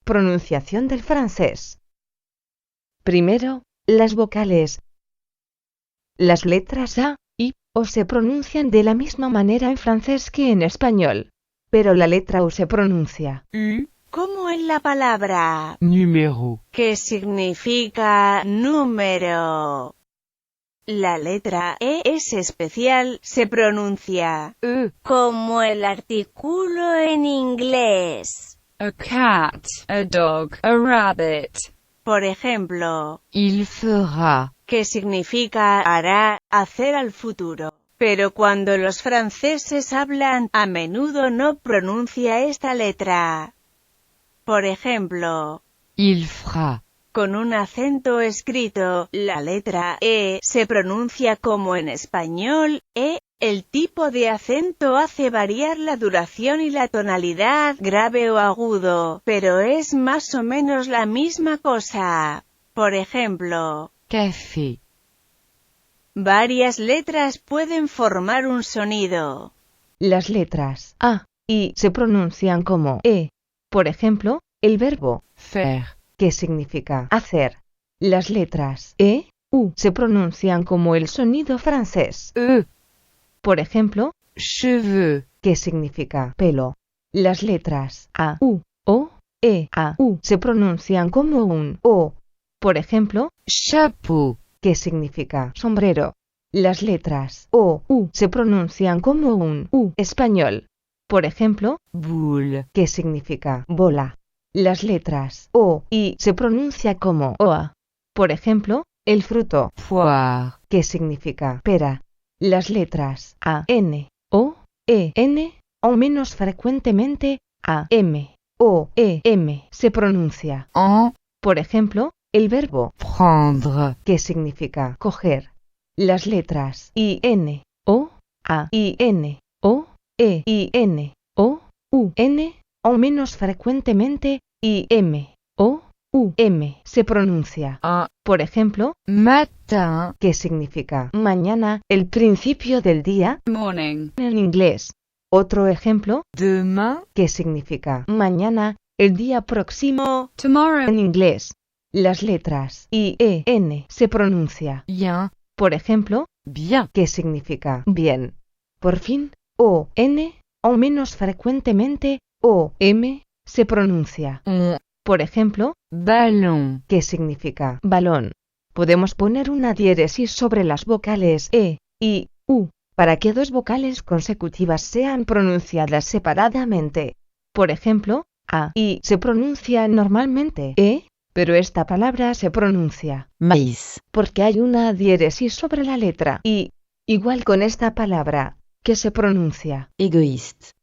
Pronunciación del francés. Primero, las vocales. Las letras A y O se pronuncian de la misma manera en francés que en español, pero la letra U se pronuncia U, como en la palabra numéro, que significa número. La letra E es especial, se pronuncia E, como el artículo en inglés. a cat, a dog, a rabbit. Por ejemplo, Il fera, que significa hará, hacer al futuro. Pero cuando los franceses hablan, a menudo no pronuncia esta letra. Por ejemplo, il fera, con un acento escrito, la letra E se pronuncia como en español, E. El tipo de acento hace variar la duración y la tonalidad, grave o agudo, pero es más o menos la misma cosa. Por ejemplo, café, varias letras pueden formar un sonido. las letras A y se pronuncian como E. Por ejemplo, el verbo faire, que significa hacer. Las letras E, U se pronuncian como el sonido francés. E, Por ejemplo, cheveux, que significa pelo. Las letras A, U, O, E, A, U se pronuncian como un O. Por ejemplo, chapeau, que significa sombrero. Las letras O, U se pronuncian como un U español. Por ejemplo, boule, que significa bola. Las letras O y se pronuncia como OA. Por ejemplo, el fruto, poire, que significa pera. Las letras A, N, O, E, N, o menos frecuentemente, A, M, O, E, M se pronuncia. en, Por ejemplo, el verbo prendre, que significa coger. Las letras I, N, O, A, I, N, O, E, I, N, O, U, N, o menos frecuentemente, I, M, O, U, M se pronuncia. un, Por ejemplo, matin, que significa mañana, el principio del día, morning, en inglés. Otro ejemplo, demain, que significa mañana, el día próximo, tomorrow, en inglés. Las letras I, E, N se pronuncia. bien, Por ejemplo, bien, que significa bien. Por fin, O, N, o menos frecuentemente, O, M se pronuncia. on, Por ejemplo, ballon, que significa balón. Podemos poner una diéresis sobre las vocales E y U para que dos vocales consecutivas sean pronunciadas separadamente. Por ejemplo, A y se pronuncia normalmente E, pero esta palabra se pronuncia maïs, porque hay una diéresis sobre la letra I, igual con esta palabra, que se pronuncia égoïste,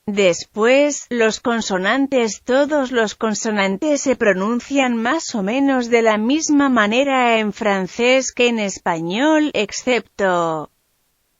Después, los consonantes. Todos los consonantes se pronuncian más o menos de la misma manera en francés que en español, excepto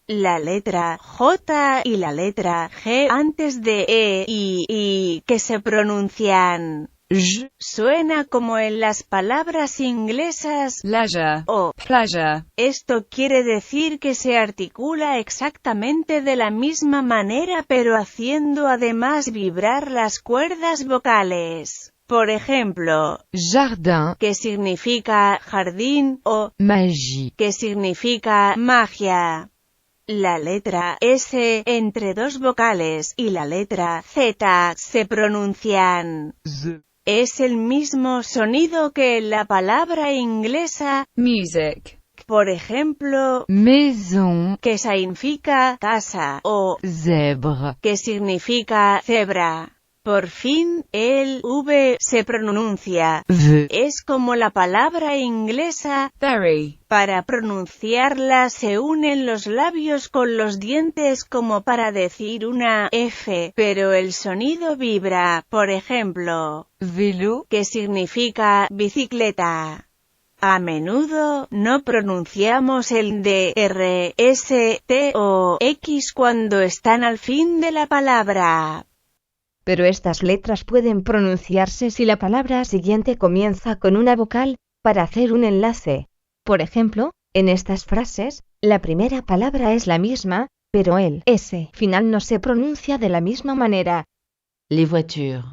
la letra J y la letra G antes de E y I, que se pronuncian j, suena como en las palabras inglesas leisure, o. pleasure, Esto quiere decir que se articula exactamente de la misma manera pero haciendo además vibrar las cuerdas vocales. Por ejemplo, jardin, que significa jardín o magie, que significa magia. La letra S entre dos vocales y la letra Z se pronuncian. z, Es el mismo sonido que en la palabra inglesa. music, Por ejemplo, maison, que significa casa, o zèbre, que significa cebra. Por fin, el V se pronuncia. v, Es como la palabra inglesa. very, Para pronunciarla se unen los labios con los dientes como para decir una F, pero el sonido vibra. Por ejemplo, vélo, que significa bicicleta. A menudo, no pronunciamos el D, R, S, T o X cuando están al fin de la palabra. pero estas letras pueden pronunciarse si la palabra siguiente comienza con una vocal, para hacer un enlace. Por ejemplo, en estas frases, la primera palabra es la misma, pero el S final no se pronuncia de la misma manera. les voitures,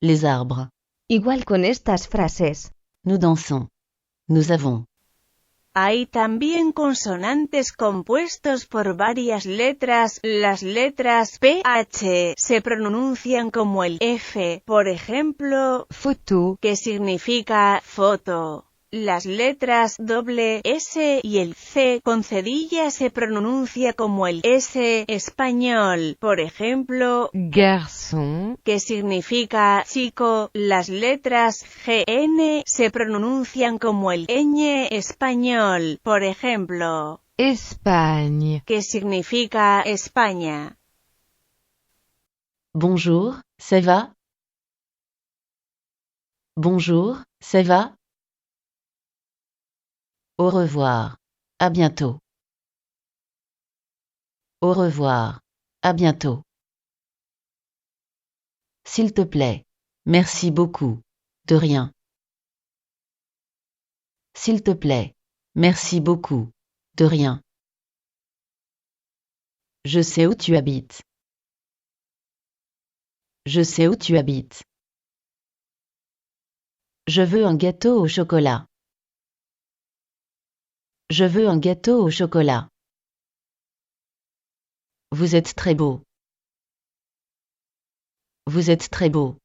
Les arbres. Igual con estas frases. Nous dansons. Nous avons. Hay también consonantes compuestos por varias letras. Las letras PH se pronuncian como el F, por ejemplo, Photo. que significa foto. Las letras doble S y el C con cedilla se pronuncia como el S español, por ejemplo, Garçon. que significa chico. Las letras GN se pronuncian como el ñ español, por ejemplo, Espagne. que significa España. Bonjour, ça va? Bonjour, ça va? Au revoir. À bientôt. Au revoir. À bientôt. S'il te plaît. Merci beaucoup. De rien. S'il te plaît. Merci beaucoup. De rien. Je sais où tu habites. Je sais où tu habites. Je veux un gâteau au chocolat. Je veux un gâteau au chocolat. Vous êtes très beau. Vous êtes très beau.